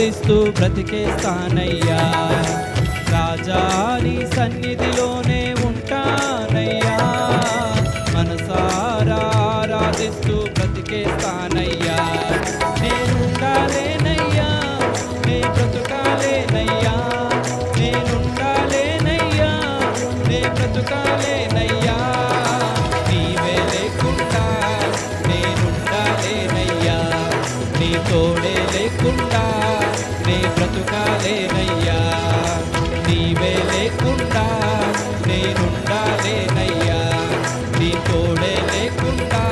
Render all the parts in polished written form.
ఆరాధిస్తూ బ్రతికేస్తానయ్యా. రాజా నీ సన్నిధిలోనే ఉంటానయ్యా, మనసారా ఆరాధిస్తూ బ్రతికేస్తానయ్యా. నేనుండాలేనయ్యా, నే బ్రతుకాలేనయ్యా, నేనుండాలేనయ్యా, నే బ్రతుకాలేనయ్యా. నీవే లేకుండా నేనుండాలేనయ్యా, నీ తోడే లేకుండా నే బ్రతుకాలేనయ్యా. నీవే లేకుండా నేనుండాలేనయ్యా, నీ తోడే లేకుండా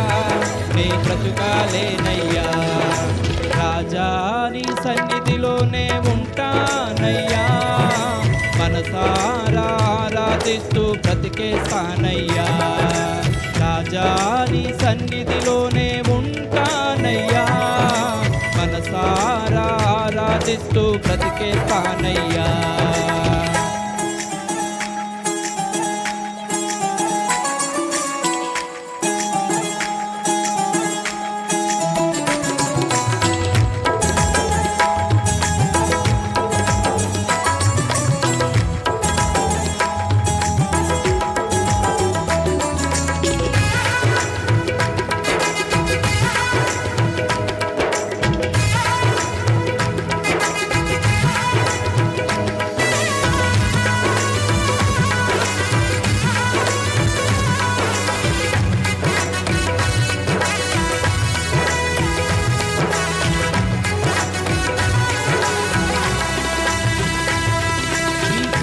నే బ్రతుకాలేనయ్యా. రాజా నీ సన్నిధిలోనే ఉంటానయ్యా, మనసారా ఆరాధిస్తూ బ్రతికేస్తానయ్యా. రాజా నీ సన్నిధిలోనే ఉంటానయ్యా, మనసారా ఆరాధిస్తూ బ్రతికేస్తానయ్యా.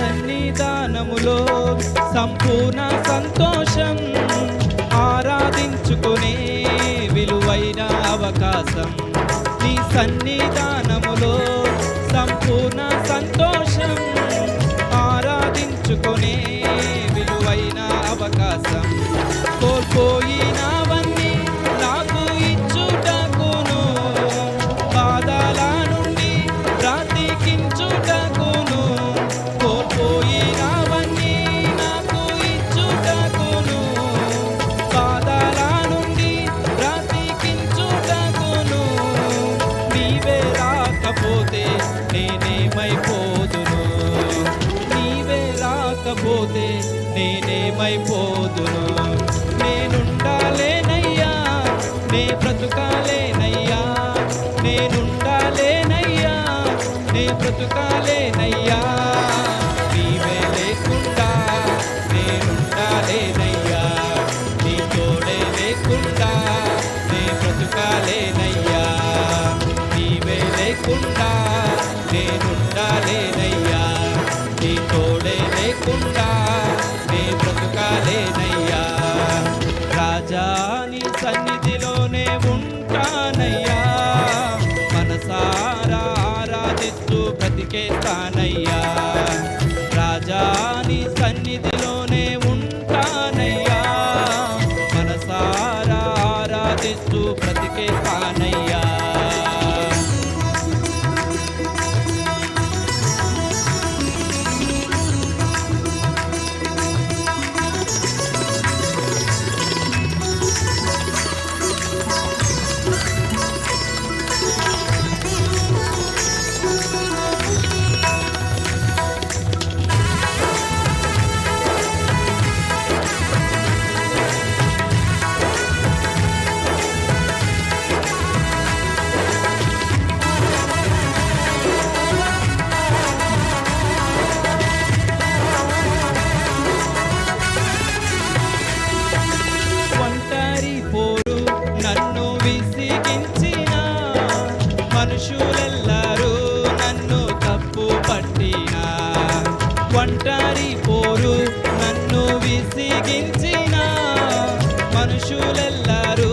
సన్నిధానములో సంపూర్ణ సంతోషం, ఆరాధించుకునే విలువైన అవకాశం. నీ సన్నిధానములో సంపూర్ణ సంతోషం, ఆరాధించుకునే విలువైన అవకాశం. కోల్పోయినవన్నీ నాకు ఇచ్చుటకును, బాధల నుండి బ్రతికించుటకును. కోల్పోయినవన్నీ నాకు ఇచ్చుటకును, బాధల నుండి బ్రతికించుటకును. నీవే రాకపోతే నేనేమైపోదును, నీవే రాకపోతే నేనేమైపోదును. నేనుండాలేనయ్యా, నే బ్రతుకాలేనయ్యా, నేనుండాలేనయ్యా, నే బ్రతుకాలేనయ్యా. నీవే లేకుండా నేనుండాలేనయ్యా, నీ తోడే లేకుండా నే బ్రతుకాలేనయ్యా. నీవే లేకుండా నేనుండాలేనయ్యా, నీ తోడే లేకుండా నే బ్రతుకాలేనయ్యా. రాజా నీ సన్నిధిలోనే ఉంటానయ్యా, మనసారా ఆరాధిస్తూ బ్రతికేస్తానయ్యా. రాజా నీ సన్నిధిలోనే ఉంటానయ్యా, మనసారా ఆరాధిస్తూ బ్రతికేస్తానయ్యా. మనుషులెల్లరూ నన్ను తప్పు పట్టినా, ఒంటరి పోరు నన్ను విసిగించిన. మనుషులెల్లరూ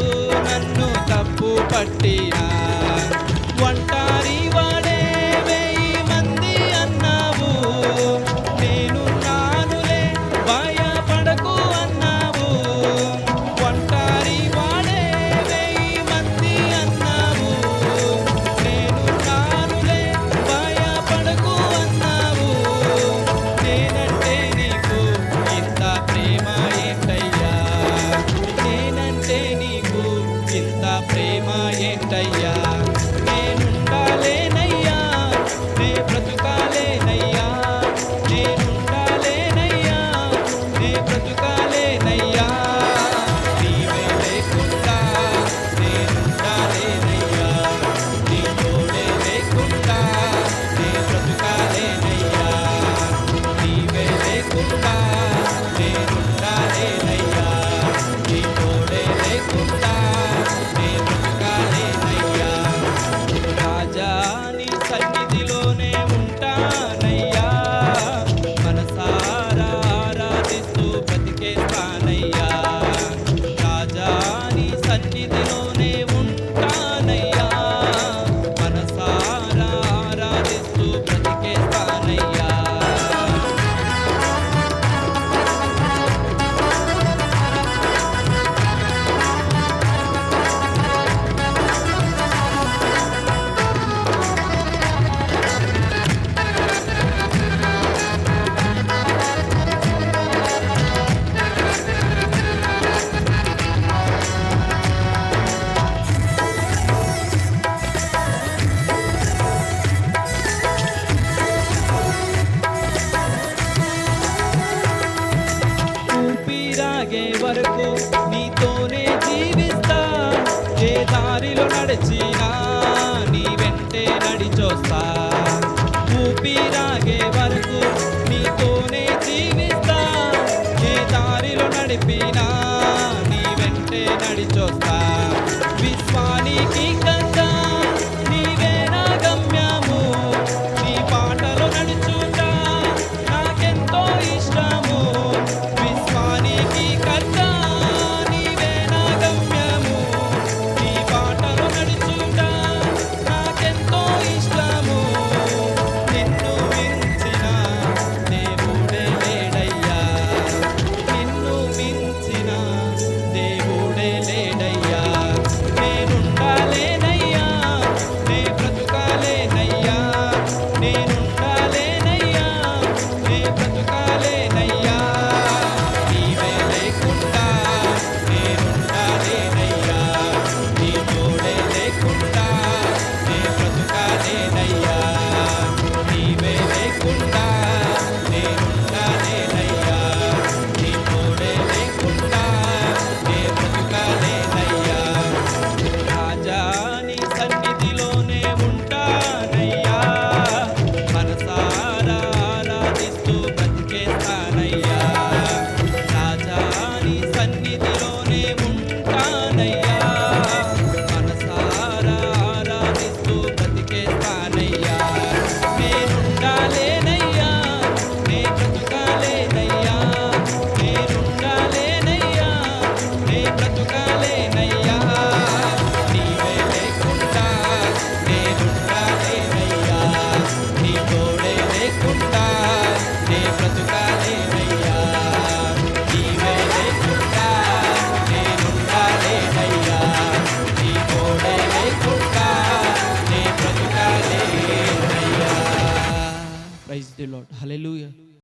నన్ను తప్పు పట్టినా, ఒంటరి వాడే 1000 మంది అన్నావు. నేను నానులే భయపడకు అన్నావు. ఒంటరి వాడే 1000 మంది అన్నావు. నేను నానులే భయపడకు అన్నావు. నేనంటే నీకు ఇంత ప్రేమ ఏంటయ్యా, నేనంటే నీకు ఇంత ప్రేమ ఏంటయ్యా. నేనుండాలేనయ్యా, సన్నిధిలోనే ఉంటానయ్యా, మనసారా ఆరాధిస్తూ బ్రతికేస్తానయ్యా. ఊపిరాగే వరకు నీతోనే జీవిస్తా, ఏ దారిలో నడిచినా నీ వెంటే నడిచొస్తా. ఊపిరాగే వరకు నీతోనే జీవిస్తా, ఏ దారిలో నడిపినా నీ వెంటే నడిచొస్తా. విశ్వానికి కన్నా నీవే నా గమ్యము, నీ బాటలో నడుచుట నాకెంతో ఇష్టము. విశ్వానికి కన్నా నీవే నా గమ్యము, నీ బాటలో నడుచుట నాకెంతో ఇష్టము. నిన్ను మించిన దేవుడే లేడయ్యా, నిన్ను మించిన దేవుడే లేడయ్యా. నేనుండాలేనయ్యా, నే బ్రతుకాలేనయ్యా, నేనుండాలేనయ్యా, నే బ్రతుకాలేనయ్యా. నీవే లేకుండా నేనుండాలేనయ్యా, నీ తోడే లేకుండా నే బ్రతుకాలేనయ్యా. నీవే లేకుండా నేనుండాలేనయ్యా, నీ తోడే లేకుండా నే బ్రతుకాలేనయ్యా. రాజా నీ సన్నిధిలోనే ఉంటానయ్యా, మనసారా ఆరాధిస్తూ బ్రతికేస్తానయ్యా. రాజా నీ సన్నిధిలోనే ఉంటానయ్యా, మనసారా ఆరాధిస్తూ బ్రతికేస్తానయ్యా. నేనుండాలేనయ్యా, నే బ్రతుకాలేనయ్యా, నేనుండాలేనయ్యా, నే బ్రతుకాలేనయ్యా. నీవే లేకుండా నేనుండాలేనయ్యా, నీ తోడే లేకుండా నే బ్రతుకాలేనయ్యా. నీవే లేకుండా నేనుండాలేనయ్యా, నీ తోడే లేకుండా నే బ్రతుకాలేనయ్యా. Praise the Lord. హల్లెలూయా.